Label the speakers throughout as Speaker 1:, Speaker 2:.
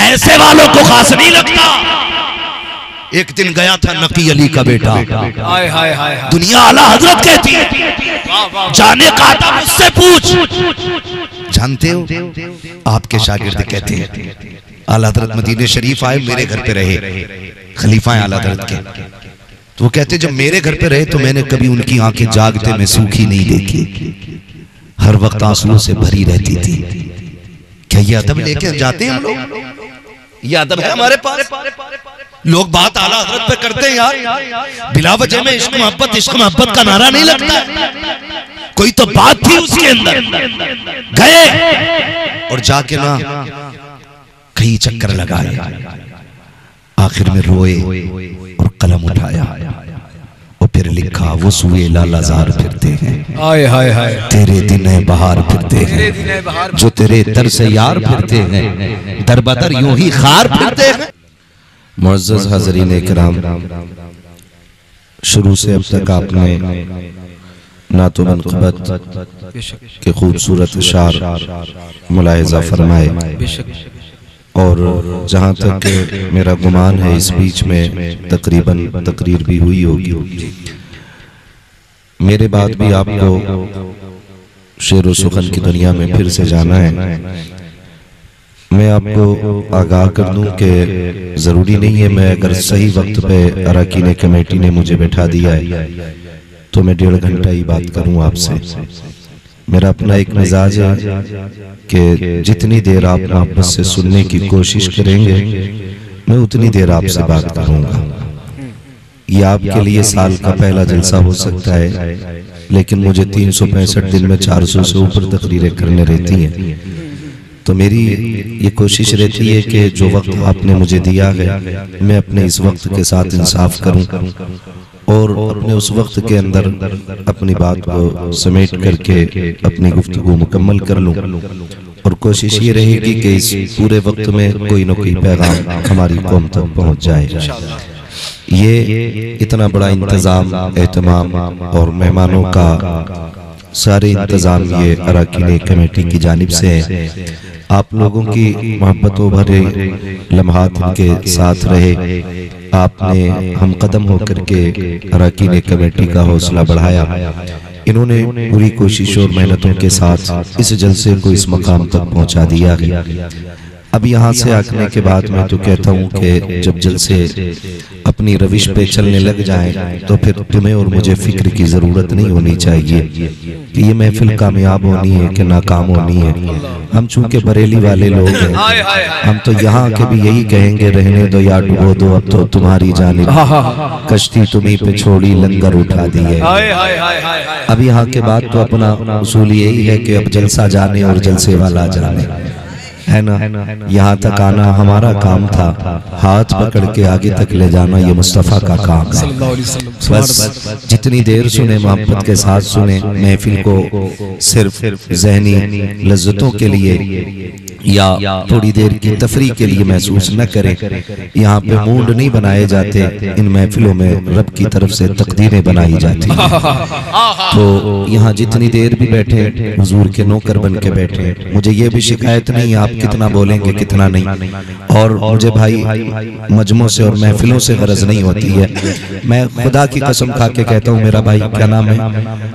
Speaker 1: ऐसे वालों को खास नहीं लगता। एक दिन गया था नकी अली का बेटा, दुनिया आला हजरत कहती है, जाने का था मुझसे पूछ। जानते हो आपके शागिर्द कहते हैं आला हजरत मदीने शरीफ आए, मेरे घर पे रहे, खलीफा है आला हजरत के। तो वो कहते जब मेरे घर पे रहे तो मैंने कभी उनकी आंखें जागते में सूखी नहीं देखी, हर वक्त आंसुओं से भरी रहती थी। क्या ये अदब लेके जाते हैं हम लोग? ये अदब है हमारे पास? लोग बात आला हजरत पे करते हैं यार, बिला वजह में इश्क मोहब्बत का नारा नहीं लगता। कोई तो बात थी उसके अंदर। गए और जाके ना कई चक्कर लगाए, आखिर में रोए और कलम उठाया और फिर लिखा, वो सुए लालाजार फिरते हैं, तेरे दिन बहार फिरते हैं, जो तेरे दर से यार फिरते हैं, दर बदर यूं ही खार फिरते हैं। मुअज़्ज़ज़ हाज़रीन इकराम, शुरू से अब तक आपने नातो मनक़बत के खूबसूरत अशार मुलाहिज़ा फरमाए, और जहाँ तक मेरा गुमान है इस बीच में तकरीबन तकरीर भी हुई होगी। मेरे बाद भी आपको शेर व सुखन की दुनिया में फिर से जाना है। मैं आपको आगाह कर दूं कि ज़रूरी नहीं है मैं अगर सही वक्त पे अरकान कमेटी ने मुझे बैठा दिया है तो मैं 1.5 घंटा ही बात करूं आपसे। मेरा अपना एक मिजाज है कि जितनी देर आप मोहब्बत से सुनने की कोशिश करेंगे मैं उतनी देर आपसे बात करूंगा। ये आपके लिए साल का पहला जलसा हो सकता है, लेकिन मुझे 365 दिन में 400 से ऊपर तकरीरें करने रहती हैं। तो मेरी ये कोशिश रहती है कि जो वक्त आपने मुझे दिया है मैं अपने इस वक्त के साथ इंसाफ करूं और अपने उस वक्त के अंदर अपनी बात को समेट करके अपनी गुफ्तगू मुकम्मल कर लूं। और कोशिश ये रहेगी कि इस पूरे वक्त में कोई न कोई पैगाम हमारी कौम तक पहुंच जाए। ये इतना बड़ा इंतजाम, एहतमाम और मेहमानों का सारे इंतजाम ये अरकान कमेटी की जानिब से है। आप लोगों की मोहब्बतों भरे लम्हात इनके साथ रहे, आपने हम कदम होकर के अरकान कमेटी का हौसला बढ़ाया। इन्होंने पूरी कोशिश और मेहनतों के साथ इस जलसे को इस मकाम तक पहुंचा दिया है। अब यहाँ से आने के बाद मैं तो कहता हूँ कि जब जलसे अपनी रविश पे चलने लग जाएं तो फिर तुम्हें और मुझे फिक्र की जरूरत नहीं होनी चाहिए कि ये महफिल कामयाब होनी है कि नाकाम होनी है। हम चूंकि बरेली वाले लोग हैं, हम तो यहाँ के भी यही कहेंगे, रहने दो या डुबो दो, अब तो तुम्हारी जानिब कश्ती तुम्हीं पे छोड़ी, लंगर उठा दी है। अब यहाँ के बाद तो अपना उसूल यही है कि अब जलसा जाने और जलसे वाला जाने, है ना। यहाँ तक आना हमारा काम था, हाथ पकड़ के आगे तक ले जाना ये मुस्तफ़ा का काम है। बस जितनी देर सुने मोहब्बत के साथ सुने, महफिल को सिर्फ ज़हनी लज्जतों के लिए या थोड़ी देर की तफरी के लिए महसूस न करें। यहाँ पे मूड नहीं बनाए जाते, इन महफिलों में रब की तरफ से तकदीरें बनाई जाती हैं। तो यहाँ जितनी देर भी बैठे हुजूर के नौकर बन के बैठे, मुझे ये भी शिकायत नहीं आप कितना बोलेंगे कितना नहीं, और मुझे भाई मजमों से और महफिलों से गरज नहीं होती है। मैं खुदा की कसम खा के कहता हूँ, मेरा भाई क्या नाम है,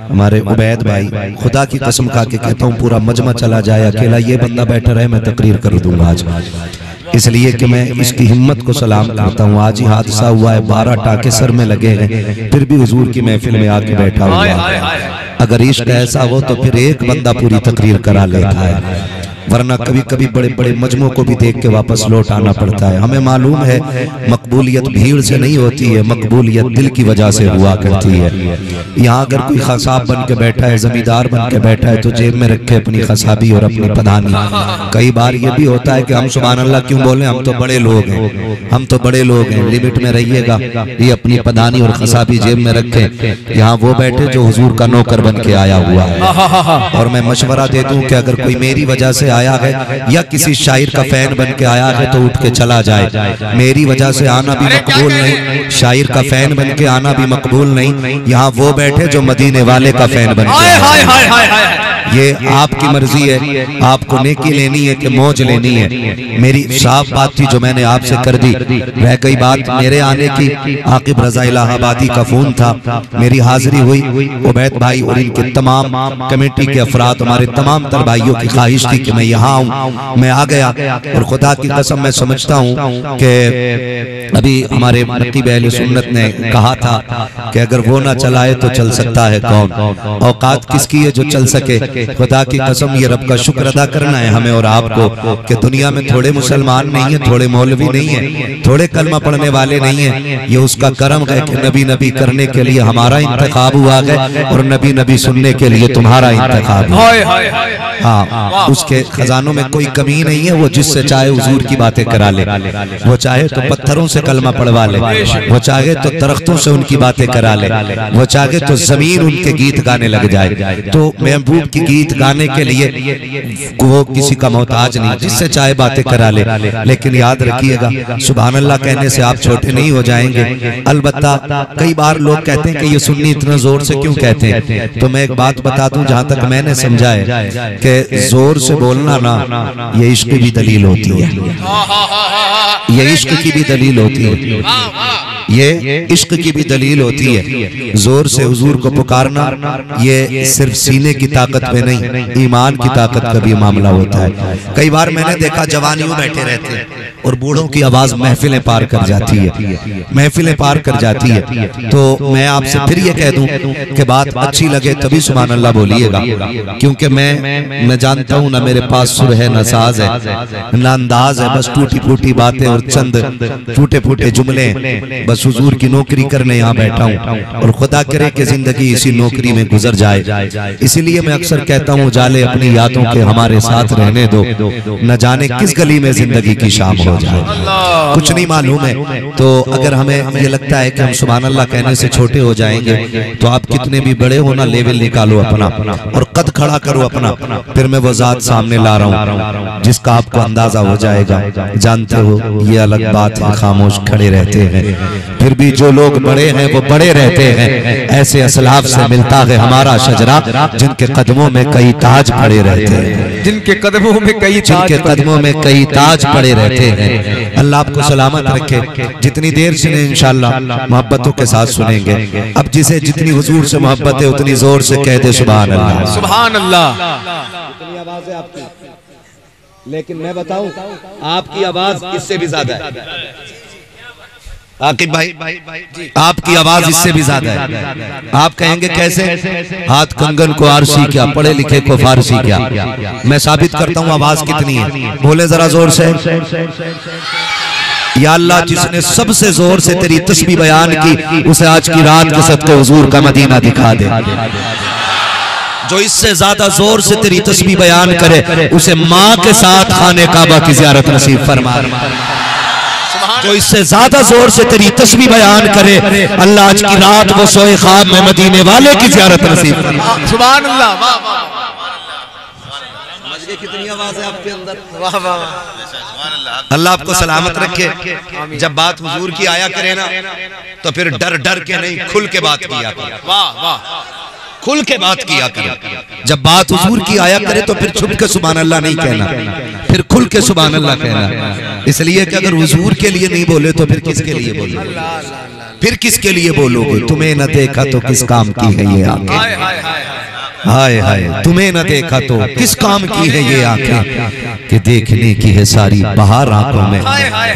Speaker 1: हमारे उबैद भाई, खुदा की कसम खा के कहता हूँ पूरा मजमा चला जाए, अकेला ये बंदा बैठा रहे, मैं तकरीर कर दूंगा आज, इसलिए कि मैं इसकी हिम्मत को सलाम करता हूँ। आज ही हादसा हुआ है, 12 टाके सर में लगे हैं, फिर भी हुजूर की महफिल में आके बैठा हुआ है। अगर इश्क ऐसा हो तो फिर एक बंदा पूरी तकरीर करा लेता है, वरना कभी कभी बड़े बड़े मजमों को भी देख के वापस लौट आना पड़ता है। हमें मालूम है मकबूलियत भीड़ से नहीं होती है, मकबूलियत दिल की वजह से हुआ करती है। यहाँ अगर कोई खसाब बन के बैठा है, जमींदार बन के बैठा है, तो जेब में रखे अपनी खसाबी और अपनी पधानी। कई बार ये भी होता है कि हम सुभान अल्लाह क्यों बोले, हम तो बड़े लोग हैं, हम तो बड़े लोग हैं, लिमिट में रहिएगा। ये अपनी पधानी और खसाबी जेब में रखे, यहाँ वो बैठे जो हुजूर का नौकर बन के आया हुआ है। और मैं मशवरा दे दूं कि अगर कोई मेरी वजह से आया है या किसी शायर का फैन बन के आया है तो उठ के चला जाए। मेरी वजह से आना भी मकबूल नहीं, शायर का फैन बन के आना भी मकबूल नहीं। यहाँ वो बैठे जो मदीने वाले का फैन बन के, ये आपकी मर्जी है, आपको नेकी लेनी है कि मौज लेनी है। मेरी साफ बात थी जो मैंने आपसे कर दी। रह गई बात मेरे आने की, आकिब रजा इलाहाबादी का फोन था, मेरी हाजिरी हुई। उबैद भाई और इनके तमाम कमेटी के अफराद, हमारे तमाम तर भाइयों की ख्वाहिश थी कि मैं यहाँ आऊँ, मैं आ गया। और खुदा की कसम मैं समझता हूँ कि अभी हमारे नकीब अहले सुन्नत ने कहा था कि अगर वो ना चलाए तो चल सकता है कौन। औकात किसकी है जो चल सके। खुदा की कसम ये रब का शुक्र अदा करना है हमें और आपको कि दुनिया में थोड़े मुसलमान नहीं है, थोड़े मौलवी नहीं है, थोड़े कलमा पढ़ने वाले नहीं है। ये उसका करम है कि नबी नबी करने के लिए हमारा इंतखाब हुआ है और नबी नबी सुनने के लिए तुम्हारा इंतखाब है। हाँ, उसके खजानों में कोई कमी नहीं है। वो जिससे चाहे हुजूर की बातें करा ले, वो चाहे तो पत्थरों से कलमा पढ़वा ले, वो चाहे तो दरख्तों से उनकी बातें करा ले, वो चाहे तो जमीन उनके गीत गाने लग जाए। तो महबूब की गीत गाने के लिए वो किसी का मोहताज नहीं, जिससे चाहे बातें करा ले। लेकिन याद रखिएगा सुभान अल्लाह कहने से आप छोटे नहीं हो जाएंगे। अलबत्ता कई बार लोग कहते हैं कि ये सुन्नी इतना जोर से क्यों कहते हैं, तो मैं एक बात बता दूं जहां तक मैंने समझा है कि जोर से बोलना ना ये इश्क की दलील होती है, ये इश्क की भी दलील होती है, ये इश्क की भी दलील होती है। जोर से हुजूर को पुकारना ये सिर्फ सीने की ताकत में नहीं, ईमान की ताकत का भी मामला होता है। कई बार मैंने देखा जवानियों बैठे रहते हैं और बूढ़ों की आवाज महफिलें पार कर जाती है, महफिलें पार कर जाती है। तो मैं आपसे फिर ये कह दूं कि बात अच्छी लगे तभी सुभान अल्लाह बोलिएगा, क्योंकि मैं जानता हूं ना मेरे पास सुर है, ना साज है, ना अंदाज है, बस टूटी फूटी बातें और चंद टूटे फूटे जुमले। बस हुजूर की नौकरी करने यहाँ बैठा हूँ और खुदा करे कि जिंदगी इसी नौकरी में गुजर जाए। इसीलिए मैं अक्सर कहता हूँ जाले अपनी यादों के हमारे साथ रहने दो, न जाने किस गली में जिंदगी की शाम हो जाए, कुछ नहीं मालूम है। तो अगर हमें ये लगता है कि हम सुभान अल्लाह कहने से छोटे हो जाएंगे, तो आप कितने भी बड़े हो ना लेवल निकालो अपना और कद खड़ा करो अपना। फिर मैं वो जात सामने ला रहा हूँ जिसका आपको अंदाजा हो जाएगा। जानते हो ये अलग बात है, खामोश खड़े रहते हैं, फिर भी जो लोग बड़े हैं वो बड़े रहते हैं। ऐसे असलाफ से मिलता है हमारा शजरा, जिनके कदमों में कई ताज पड़े रहते हैं, जिनके कदमों में कई ताज पड़े रहते हैं। अल्लाह आपको सलामत रखे। जितनी देर से इंशाअल्लाह मोहब्बतों के साथ सुनेंगे। अब जिसे जितनी हुजूर से मोहब्बत है उतनी जोर से कह दे सुभान अल्लाह, सुभान अल्लाह। इतनी आवाज है आपकी, लेकिन मैं बताऊं आपकी आवाज इससे भी ज्यादा है। आकिब भाई आपकी आवाज इससे भी ज्यादा है। आप कहेंगे कैसे? हाथ कंगन को आरसी क्या, पढ़े लिखे को फारसी क्या। मैं साबित करता हूँ आवाज कितनी है, बोले जरा जोर से। या अल्लाह जिसने सबसे जोर से तेरी तस्बीह बयान की, उसे आज की रात के सदके हुजूर का मदीना दिखा दे। जो इससे ज्यादा जोर से तेरी तस्बीह बयान करे, उसे माँ के साथ खाने काबा की जियारत नसीब फरमा। जो इससे ज्यादा जोर से तेरी तस्बीह बयान करे, अल्लाह आज की रात वो सोए ख्वाब में मदीने वाले की जियारत नसीब फरमा। सुभान अल्लाह। कितनी आवाज है आपके अंदर, वाह वाह। अल्लाह आपको सलामत रखे। जब बात हुजूर की आया करे ना, तो फिर डर डर के नहीं, खुल के बात किया करे। वाह वाह, खुल के बात किया करे। जब बात हुजूर की आया करे तो फिर छुप के सुभान अल्लाह नहीं कहना, फिर खुल के सुभान अल्लाह कहना। इसलिए कि अगर हुजूर के लिए नहीं बोले तो फिर किसके लिए बोलोगे, फिर किसके लिए बोलोगे? तुम्हें न देखा तो किस काम की है ये आंखें, हाय हाय, तुम्हें न देखा तो किस काम की है ये आंखें, कि देखने की है सारी बहार आंखों में।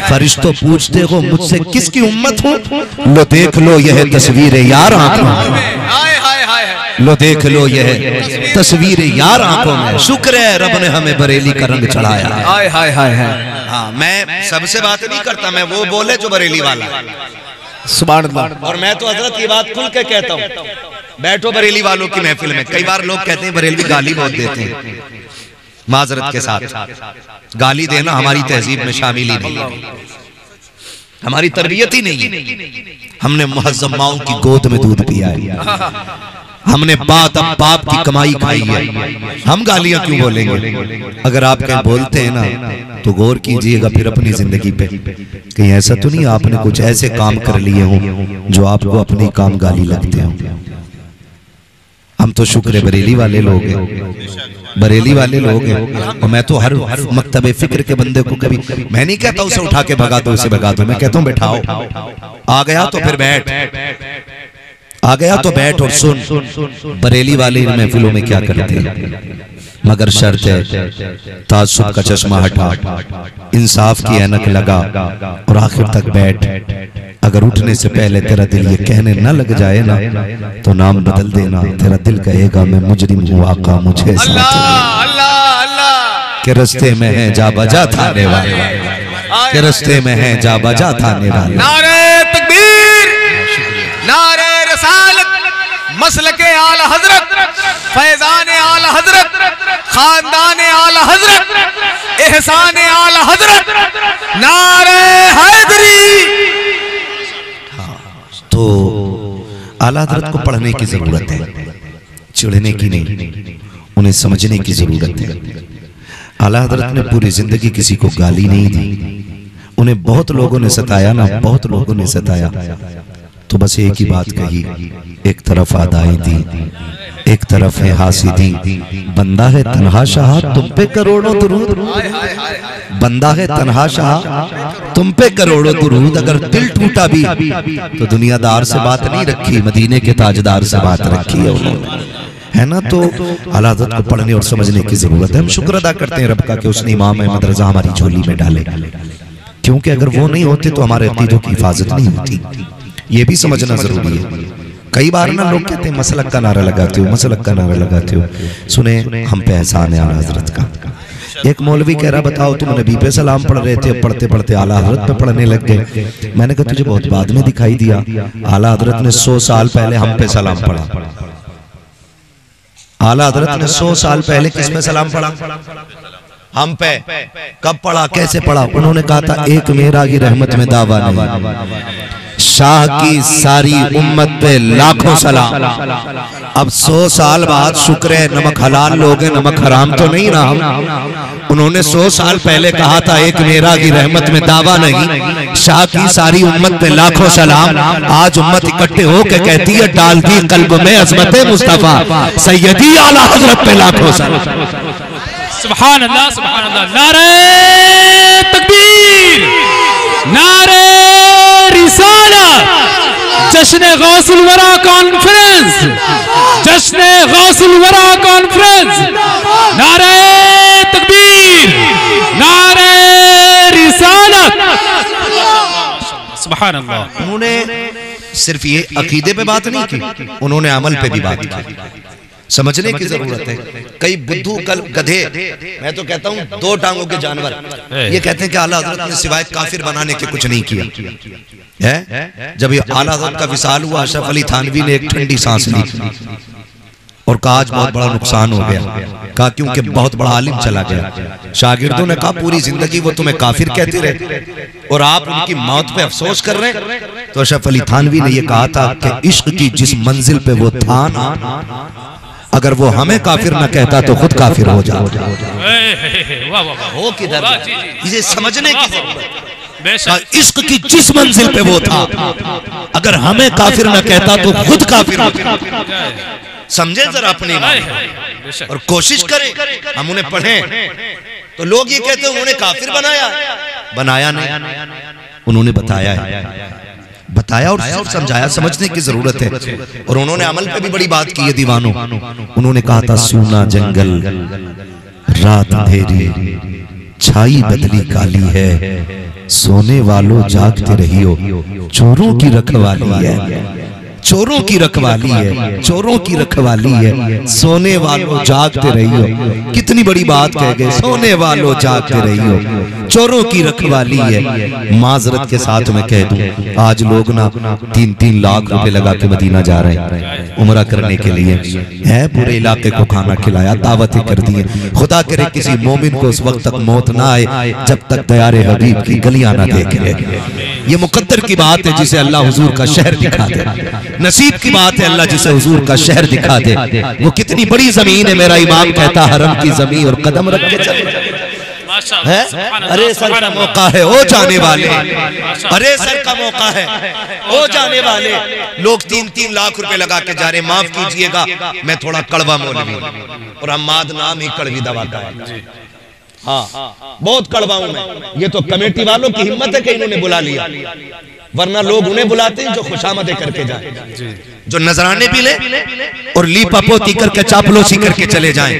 Speaker 1: फरिश्तों पूछते हो मुझसे किसकी उम्मत हो, लो देख लो यह तस्वीर यार आंखों में, लो देख लो यह तस्वीर यार आंखों में। शुक्र है रब ने हमें बरेली का रंग चढ़ाया। हाय हाय हाय। हाँ, मैं सबसे बात नहीं करता, मैं वो बोले जो बरेली वाला। सुभान अल्लाह। और मैं तो हजरत की बात खुल के कहता हूँ, बैठो बरेली वालों की महफिल में। कई बार लोग कहते हैं बरेलवी गाली बहुत देते हैं, माजरत के साथ गाली देना हमारी तहजीब में शामिल ही नहीं है, हमारी तरबियत ही नहीं है। हमने मुहज्जम माओं की गोद में दूध पिया है, हमने बात अब बाप की कमाई खाई है, हम गालियां क्यों बोलेंगे? अगर आप कहीं बोलते हैं ना तो गौर कीजिएगा फिर अपनी जिंदगी पे, कहीं ऐसा तो नहीं आपने कुछ ऐसे काम कर लिए हों जो आपको अपने काम गाली लगते हों। हम तो शुक्र बरेली वाले लोग हैं, बरेली वाले लोग हैं। और मैं तो हर मकतबे फिक्र के बंदे को कभी मैं नहीं कहता उसे उठा के भगा दो, उसे भगा दो, मैं कहता हूँ बैठाओ, आ गया तो फिर बैठ, आ गया तो बैठ और सुन। बरेली वाले इन महफिलों में क्या करते हैं, मगर शर्त है ताज्जुब का चश्मा हटा, इंसाफ की ऐनक लगा और आखिर तक बैठ। अगर उठने से पहले तेरा दिल ये कहने न लग जाए ना तो नाम बदल देना, तेरा दिल कहेगा मैं मुजरिम हूँ आका मुझे के रस्ते में है जा बजा थाने वाले, के रस्ते में है जा बजा थाने वाले।
Speaker 2: नारे तकबीर, नारे रसालत, मसलके आला हजरत, फैजान आला हजरत, खानदान आला हजरत, एहसान आला हजरत, नारे हैदरी।
Speaker 1: तो आला हजरत को पढ़ने की जरूरत है, चिढ़ने की नहीं, उन्हें समझने की जरूरत है। आला हजरत ने पूरी जिंदगी किसी को गाली नहीं दी, उन्हें बहुत लोगों ने सताया ना, बहुत लोगों ने सताया, तो बस एक ही बात कही, एक तरफ आदाएं दी, एक तरफ है हासिदी। बंदा है तन्हा शाह तुम पे करोड़ों दुरूद, बंदा है तन्हा शाह तुम पे करोड़ों दुरूद। अगर दिल टूटा भी तो दुनियादार से बात नहीं रखी, मदीने के ताजदार से बात रखी है उन्होंने, है ना। तो आला हज़रत को पढ़ने और समझने की जरूरत है। हम शुक्र अदा करते हैं रब का कि उसने इमाम अहमद रज़ा हमारी झोली में डाले, क्योंकि अगर वो नहीं होते तो हमारे अकीदों की हिफाजत नहीं होती। ये भी समझना जरूरी है। कई बार ना लोग कहते हैं मसलक का नारा लगाते हो, मसलक का नारा लगाते हो। सुने, हम पे एहसान है आला हज़रत का। एक मौलवी कह रहा बताओ तुम नबी पे सलाम पढ़ रहे थे, पढ़ते पढ़ते आला हज़रत पे पढ़ने लग गए। मैंने कहा तुझे बहुत बाद में दिखाई दिया, आला हज़रत ने 100 साल पहले हम पे सलाम पढ़ा। आला हज़रत ने 100 साल पहले किस पे सलाम पढ़ा? हम पे। कब पढ़ा, कैसे पढ़ा? उन्होंने कहा था एक मेरा की रहमत में दावा नहीं, शाह की सारी उम्मत पे लाखों सलाम। अब 100 साल बाद शुक्र है नमक हलाल लोग हैं, नमक हराम तो नहीं ना हम। उन्होंने 100 साल पहले कहा था एक मेरा की रहमत में दावा नहीं, शाह की सारी उम्मत पे लाखों सलाम। आज उम्मत इकट्ठे होकर कहती है डाल दी कल्ब में अज़मत मुस्तफा सैयदी आला हज़रत पे लाखों सलाम।
Speaker 3: सुभान अल्लाह, सुभान अल्लाह। नारे तकबीर, नारे रिसालत, जश्न गौसुल वरा कॉन्फ्रेंस, जश्न गौसुल वरा कॉन्फ्रेंस। नारे तकबीर, नारे रिसालत, सुभान अल्लाह।
Speaker 1: उन्होंने सिर्फ ये अकीदे पे बात नहीं की, उन्होंने अमल पे भी बात की। समझने की जरूरत है। कई बुद्धू कल गधे, मैं तो कहता हूँ 2 टांगों के जानवर, ये कहते हैं कि आला हज़रत ने सिवाय काफिर बनाने के कुछ नहीं किया है। जब ये आला हज़रत का विसाल हुआ, अशरफ अली थानवी ने एक ठंडी सांस ली और कहा आज बहुत बड़ा नुकसान हो गया। कहा क्योंकि बहुत बड़ा आलिम चला गया। शागिर्दों ने कहा पूरी जिंदगी वो तुम्हें काफिर कहते रहे और आप उनकी मौत पे अफसोस कर रहे हैं। तो अशरफ अली थानवी ने यह कहा था कि इश्क की जिस मंजिल पे वो था ना, अगर वो हमें काफिर न कहता तो खुद काफिर हो जाता। हो किधर, इसे समझने की जरूरत है। इश्क की जिस मंजिल पे वो था, अगर हमें काफिर न कहता तो खुद काफिर हो जाता। समझे जरा अपनी और कोशिश करें हम उन्हें पढ़ें। तो लोग ये कहते हैं उन्होंने काफिर बनाया, बनाया नहीं, उन्होंने बताया है, बताया और समझाया। समझने की जरूरत है। और उन्होंने अमल पे भी बड़ी बात की है दीवानों। उन्होंने कहा था सूना जंगल रात अंधेरी, छाई बदली काली है, सोने वालों जागते रहियो, चोरों की रखवाली है, चोरों की रखवाली है, चोरों की रखवाली है, सोने वालों जागते रहियो। कितनी बड़ी बात कह गए, सोने वालों जागते रहियो, चोरों की रखवाली है। माजरत के साथ मैं कह दूं, आज लोग ना 3-3 लाख रुपए लगा के मदीना जा रहे हैं उम्रा करने के लिए, है पूरे इलाके को खाना खिलाया, दावतें कर दी है। खुदा करे किसी मोमिन को उस वक्त तक मौत ना आए जब तक दयारे हबीब की गलियां ना देखे। ये मुकद्दर की बात है जिसे अल्लाह हुजूर का शहर दिखा दे। नसीब की बात है अल्लाह जिसे हुजूर का शहर दिखा दे। वो कितनी बड़ी जमीन है, मेरा इमाम कहता हरम की जमीन और कदम रख के चले। है। अरे सर का मौका है ओ जाने वाले, अरे सर का मौका है ओ जाने वाले। लोग 3-3 लाख रुपए लगा के जा रहे। माफ कीजिएगा मैं थोड़ा कड़वा मौलवी और हम्माद नाम ही कड़वी दवा का है। हाँ बहुत कड़वा हूं मैं। ये तो कमेटी वालों की हिम्मत है कि इन्होंने बुला लिया, वरना लोग उन्हें बुलाते हैं जो खुशामदें करके जाए, जो नजराने भी ले और लीपा पोती करके चापलोसी करके चले जाएं।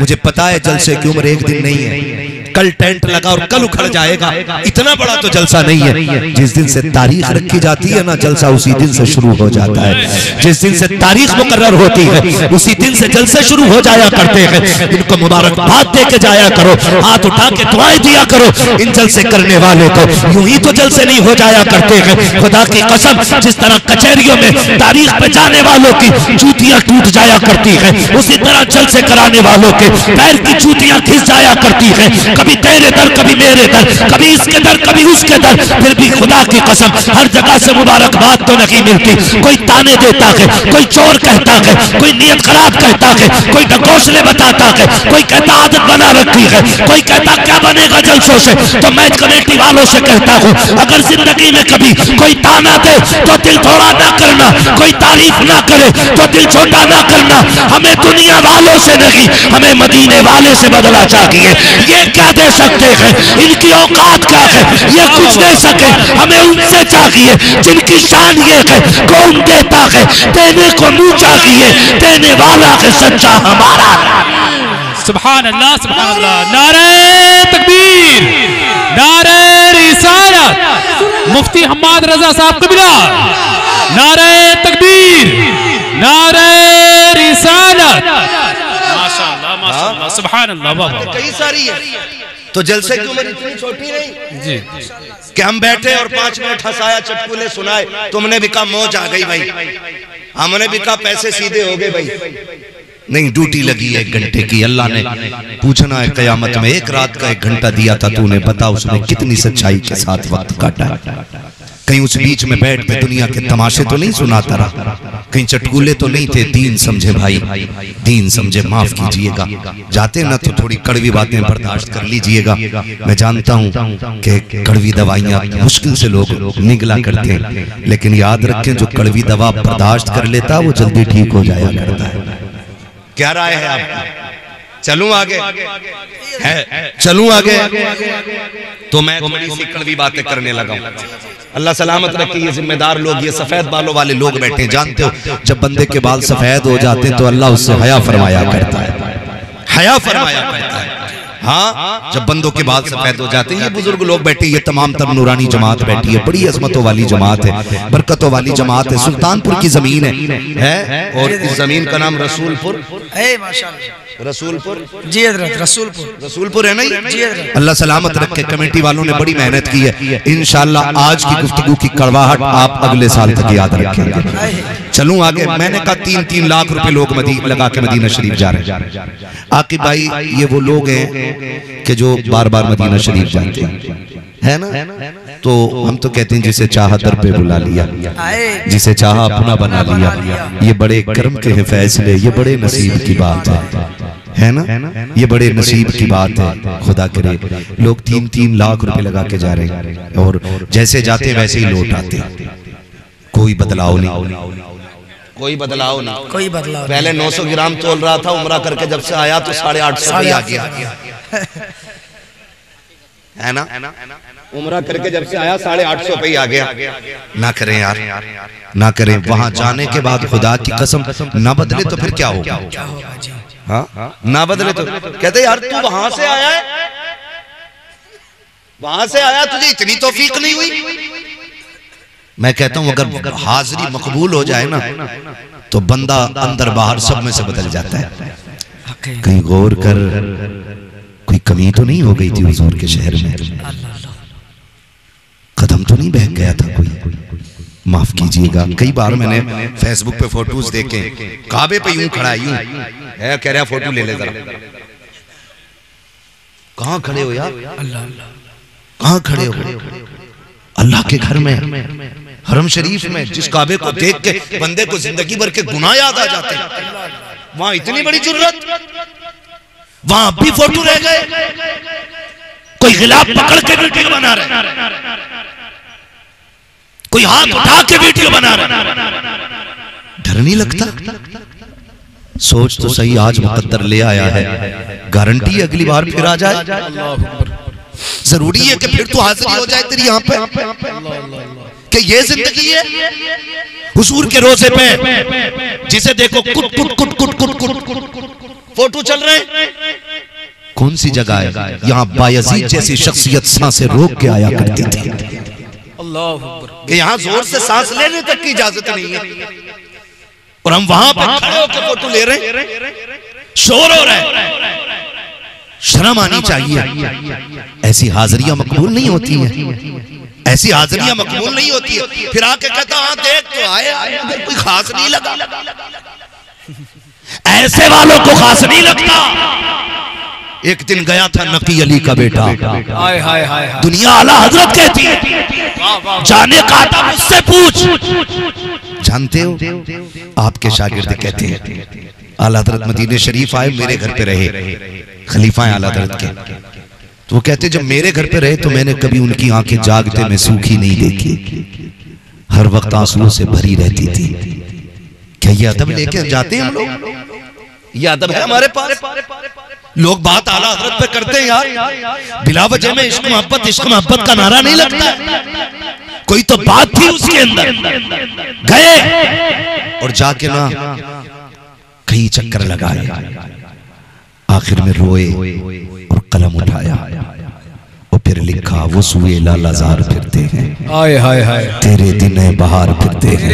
Speaker 1: मुझे पता है जलसे की उम्र एक दिन नहीं है, कल टेंट लगा और कल उखड़ जाएगा। इतना बड़ा तो जलसा नहीं है। जिस दिन से तारीख रखी जाती है ना, जलसा उसी दिन से शुरू हो जाता है। जिस दिन से तारीख मुकर्रर होती है उसी दिन से जलसे शुरू हो जाया करते हैं। इनको मुबारकबाद दे के जाया करो, हाथ उठा के दुआएं दिया करो इन जलसे करने वाले को। यूं ही तो जलसे नहीं हो जाया करते हैं। खुदा की कसम, जिस तरह कचहरियों में तारीख पे जाने वालों की जूतियां टूट जाया करती है, उसी तरह जलसे कराने वालों के पैर की जूतियां खिंच जाया करती है। कभी तेरे दर, कभी मेरे दर, कभी इसके दर, कभी उसके दर। फिर भी खुदा की कसम हर जगह से मुबारकबाद तो नहीं मिलती। कोई ताने देता है, कोई चोर कहता है, कोई नियत खराब कहता है, कोई ढकोसले बताता है, कोई कहता आदत बना रखी है, कोई कहता क्या बनेगा जलसों से। तो मैं कमेटी वालों से कहता हूँ, अगर जिंदगी में कभी कोई ताना दे तो दिल थोड़ा ना करना, कोई तारीफ ना करे तो दिल छोटा ना करना। हमें दुनिया वालों से नहीं, हमें मदीने वाले से बदला चाहिए। ये क्या दे सकते हैं, इनकी औकात क्या है, ये कुछ दे सके। हमें उनसे चाहिए जिनकी शान ये है कौन देता है, देने को मुंह चाहिए, देने वाला है सच्चा हमारा।
Speaker 3: सुभान अल्लाह, सुभान अल्लाह। नारे तकबीर, नारे रिसालत, मुफ्ती हम्माद रजा साहब कबीला। नारे तकबीर, नारे रिसालत। माशाअल्लाह, माशाअल्लाह, सुभान अल्लाह। वाह,
Speaker 1: कई सारी है। तो जलसे की उम्र इतनी छोटी नहीं
Speaker 3: जी
Speaker 1: कि हम बैठे और 5 मिनट हंसाया, चटकुले सुनाए, तुमने भी कहा मौज आ गई भाई, हमने भी कहा पैसे सीधे हो गए भाई। नहीं, ड्यूटी लगी है 1 घंटे की। अल्लाह ने पूछना है कयामत में, एक रात का 1 घंटा दिया था तूने, बता उसमें कितनी सच्चाई के साथ वक्त काटा। कहीं उस बीच में बैठ के दुनिया के तमाशे तो नहीं सुनाता रहा, कहीं चटकुले तो नहीं थे। दीन समझे भाई, दीन समझे, माफ कीजिएगा। जाते ना तो थोड़ी कड़वी बातें बर्दाश्त कर लीजिएगा। मैं जानता हूँ कि कड़वी दवाइयाँ मुश्किल से लोग निगला करते हैं, लेकिन याद रखें जो कड़वी दवा बर्दाश्त कर लेता वो जल्दी ठीक हो जाया करता है। क्या राय है आपकी? चलूं आगे है, चलूं आगे तो मैं थोड़ी सी कड़वी बातें करने लगा हूं। अल्लाह सलामत रखे। ये जिम्मेदार लोग, ये सफेद बालों वाले लोग बैठे हैं। जानते हो जब बंदे के बाल सफेद हो जाते हैं तो अल्लाह उससे हया फरमाया करता है, हया फरमाया करता है। हाँ, जब बंदों के बाल सफेद हो जाते हैं। ये बुजुर्ग लोग बैठे, ये तमाम तर नूरानी जमात बैठी है, बड़ी अजमतों वाली जमात है, बरकतों वाली जमात है। सुल्तानपुर की जमीन है और इस जमीन का नाम रसूलपुर, रसूलपुर
Speaker 2: जी हज़रत,
Speaker 1: रसूलपुर है नहीं। अल्लाह सलामत रखे। कमेटी वालों ने बड़ी मेहनत की है। इंशाल्लाह आज की गुफ्तगू की कड़वाहट आप अगले साल तक याद रखेंगे। चलूं आगे। मैंने कहा 3-3 लाख रुपए लोग लगा के मदीना शरीफ जा रहे हैं। आकिब भाई, ये वो लोग हैं कि जो बार बार मदीना शरीफ जाते हैं, है ना। तो हम तो कहते हैं जिसे चाहा दर पे बुला लिया, जिसे चाहा अपना बना लिया। ये बड़े कर्म के हैं फैसले, ये बड़े नसीब की बात है ना, ये बड़े नसीब की बात है। खुदा करे लोग 3-3 लाख रुपए लगा के जा रहे हैं और जैसे जाते वैसे ही लौट आते। कोई बदलाव नहीं, कोई बदलाव नहीं, कोई बदलाव। पहले 900 ग्राम तोल रहा था, उम्रा करके जब से आया तो 850 पे आ गया, है ना। उम्रा करके जब से आया 850 पे आ गया। ना करें यार, ना करें। वहां जाने के बाद खुदा की कसम ना बदले तो फिर क्या होगा? हाँ, ना बदले तो कहते यार तू वहां से आया है, वहां से आया, तुझे इतनी तौफीक नहीं हुई। मैं कहता हूं अगर हाजिरी मकबूल हो जाए ना तो बंदा अंदर बाहर सब में से बदल जाता है। कहीं गौर कर, कोई कमी तो नहीं हो गई थी हुजूर के शहर में? कदम तो नहीं बहक गया था कोई? माफ कीजिएगा। कई बार मैंने फेसबुक पे फोटोज देखे, काबे पे यूं खड़ा यूं है, कह रहा फोटो ले ले जरा। कहां खड़े हो यार? कहां खड़े हो? अल्लाह के घर में, हरम शरीफ में, जिस काबे को देख के बंदे को जिंदगी भर के गुनाह याद आ जाते हैं। वहां इतनी बड़ी जुर्रत, वहां भी फोटो रह गए। कोई गिलाफ पकड़ के वीडियो बना रहा है, कोई हाथ उठा के वीडियो बना रहा है। डर नहीं लगता? सोच तो सही, आज मुकद्दर ले आया है, गारंटी अगली बार फिर आ जाए। जरूरी है कि फिर तो हाजिरी हो जाए तेरी यहाँ पे, कि ये जिंदगी है। हुजूर के रोजे पे जिसे देखो कुट कुट कुट कुट कुट कुट कुट फोटो चल रहे हैं। कौन सी जगह है? यहाँ बायजीद जैसी शख्सियत सांसें रोक के आया करती थी। कि यहाँ जोर से सांस लेने तक की इजाजत नहीं है, और हम वहां पर खड़े होकर फोटो ले रहे हैं, शोर हो रहा है। शर्म आनी चाहिए। ऐसी हाजिरियां मकबूल नहीं होती हैं, ऐसी हाजिरियां मकबूल नहीं होती है। फिर आके कहता हाँ देख तो आए, कोई खास नहीं लगा। ऐसे वालों को खास नहीं लगता। एक दिन गया था नकी अली का बेटा, दुनिया आला हजरत कहती है, जाने का था मुझसे पूछ। जानते हो आपके शागिर्द कहते हैं आला हजरत मदीने शरीफ आए, मेरे घर पे रहे, खलीफा है आला हजरत के। तो वो कहते जब मेरे घर पे रहे तो मैंने कभी उनकी आंखें जागते में सूखी नहीं देखी, हर वक्त आंसुओं से भरी रहती थी। क्या ये अदब लेके जाते हैं हम लोग? ये अदब है हमारे पास? लोग बात आला हजरत पे करते हैं यार, बिला वजह में इश्क मोहब्बत का नारा नहीं लगता। कोई तो बात थी उसके अंदर। गए और जाके ना कई चक्कर लगाए, आखिर में रोए और कलम उठाया और फिर लिखा वो सुए लालाजार फिरते हैं,
Speaker 2: हाय हाय हाय
Speaker 1: तेरे दिन बहार फिरते हैं,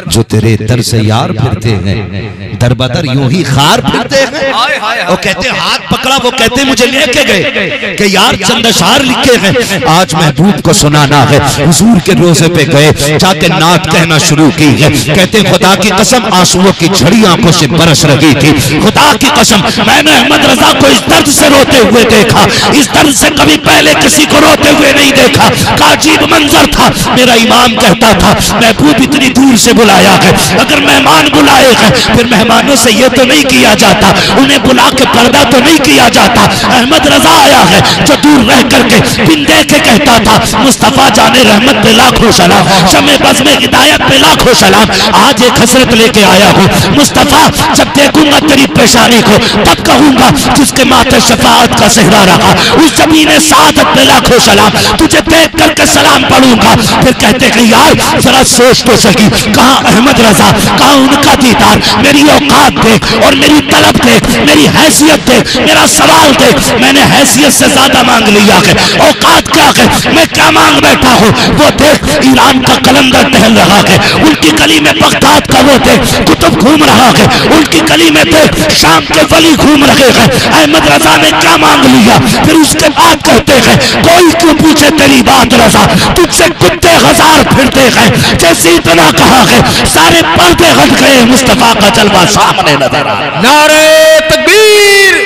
Speaker 1: जो तेरे दर से यार फिरते हैं, दर बदर यूं ही खार फिरते हैं। वो कहते हाथ पकड़ा, वो कहते मुझे लेके गए कि यार चंद अशआर लिखे हैं, आज महबूब को सुनाना है। हुजूर के रोजे पे गए, जाके नात कहना शुरू की है। कहते खुदा की कसम आंसुओं की झड़ी आंखों से बरस रही थी। खुदा की कसम मैंने अहमद रजा को इस दर्द से रोते हुए देखा, इस दर्द से कभी पहले किसी को रोते हुए नहीं देखा। अजीब मंजर था। मेरा इमाम कहता था महबूब इतनी दूर से बुलाया है, अगर मेहमान बुलाए हैं फिर मेहमानों से ये तो नहीं किया जाता, उन्हें बुला के पर्दा तो नहीं किया जाता। अहमद रजा आया है जो दूर रह करके बिन देखे कहता था मुस्तफा जाने रहमत पे लाखों सलाम, शमे बज़ में हिदायत पे लाखों सलाम। आज एक हसरत लेके आया हूँ मुस्तफा, जब देखूंगा तेरी पेशानी को तब कहूंगा जिसके माथे शफाअत का सेहरा रहा, उस ज़मीन सादत पे लाखों सलाम। तुझे देख करके सलाम पढ़ूंगा। फिर कहते हैं यार जरा सोच तो सही, कहाँ अहमद रजा, कहाँ उनका दीदार। मेरी औकात देख और मेरी तलब देख, मेरी हैसियत देख, मेरा सवाल देख। मैंने हैसियत से ज्यादा मांग लिया है, औकात क्या है, मैं क्या मांग बैठा हूँ। वो देख ईरान का कलंदर टहल रहा है, उनकी गली में बगदाद का वो देख कुतुब घूम रहा है, उनकी गली में देख शाम के वली घूम रहे हैं। अहमद रजा ने क्या मांग लिया। फिर उसके बाद कहते हैं कोई क्यों पूछे तेरी बात रजा, तुझसे कुत्ते हजार फिरते हैं। जैसे इतना कहा है सारे पर्दे हट गए, मुस्तफा का जलवा सामने नजर आ रहा।
Speaker 2: नारे तकबीर,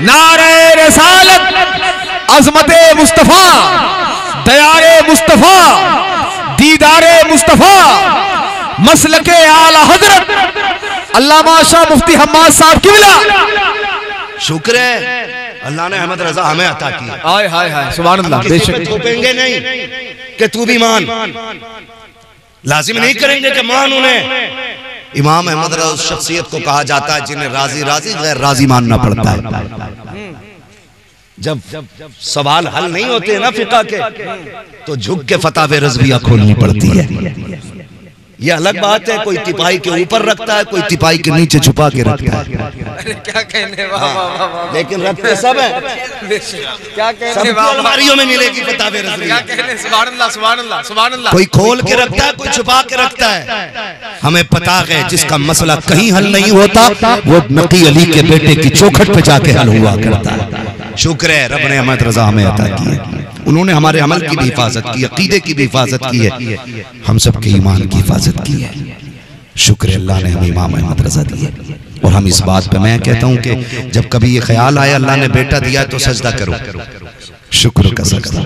Speaker 2: नारे रसालत, अजमते मुस्तफा, दयारे मुस्तफा, दीदारे मुस्तफा, मसलके आला हजरत अल्लामा शाह मुफ्ती हम्माद साहब किबला।
Speaker 1: शुक्र है अल्लाह ने अहमद रजा हमें अता किया।
Speaker 2: हाय हाय हाय सुभान अल्लाह।
Speaker 1: बेशक थोपेंगे नहीं कि तू भी मान, लाजिम नहीं करेंगे कि मान उन्हें। इमाम अहमद रजा उस शख्सियत को कहा जाता है जिन्हें राजी राजी गैर राजी मानना पड़ता है। जब सवाल हल नहीं होते ना फिका के, तो झुक के फतावे रज़विया खोलनी पड़ती है। ये अलग बात है, कोई तिपाही के ऊपर रखता है, कोई तिपाही के नीचे छुपा के रखता है।
Speaker 2: क्या कहने वाह वाह वाह,
Speaker 1: लेकिन रखते सब है।
Speaker 2: क्या कहने
Speaker 1: सबकी
Speaker 2: वाह,
Speaker 1: अलमारियों में मिलेगी फतावे रज़विया।
Speaker 2: क्या कहने, सुभान अल्लाह सुभान अल्लाह सुभान अल्लाह।
Speaker 1: कोई खोल के रखता है, कोई छुपा के रखता है। हमें पता है जिसका मसला कहीं हल नहीं होता वो नकी अली के बेटे की चौखट पे जाके हल हुआ करता है। शुक्र है रब ने अहमद रजा हमें अता की है। उन्होंने हमारे अमल की भी हिफाजत की, अकीदे की भी हिफाजत की है, हम सबके ईमान की हिफाजत की है। शुक्र अल्लाह ने हमें इमाम अहमद रजा दिए। और हम इस बात पे मैं कहता हूँ कि जब कभी ये ख्याल आया अल्लाह ने बेटा दिया तो सजदा करो, शुक्र का सजदा।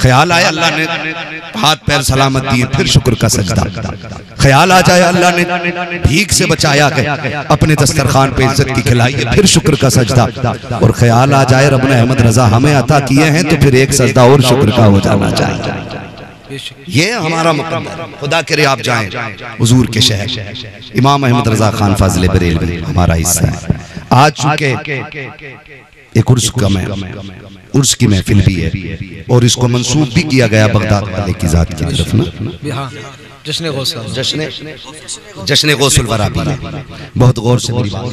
Speaker 1: ख्याल आया अल्लाह ने हाथ पैर सलामत दिए, फिर शुक्र का सजदा। ख्याल आ जाए अल्लाह ने भीख से बचाया है, अपने दस्तरखान पे इज्जत की खिलाई है, फिर शुक्र का सजदा। और ख्याल आ जाए रब ने अहमद रजा हमें अता किए हैं, तो फिर एक सजदा और शुक्र का हो जाना चाहिए। ये हमारा मुकद्दर। खुदा करे आप जाएं हुजूर के शहर। इमाम अहमद रजा खान फाजिल बरेलवी हमारा हिस्सा है। आज चुके एक उर्स का उर्स की महफिल भी है और इसको मंसूब भी किया गया बगदाद वाले की जात की तरफ ना। जश्न गौसुल वरा भी है। बहुत गौर से मेरी बात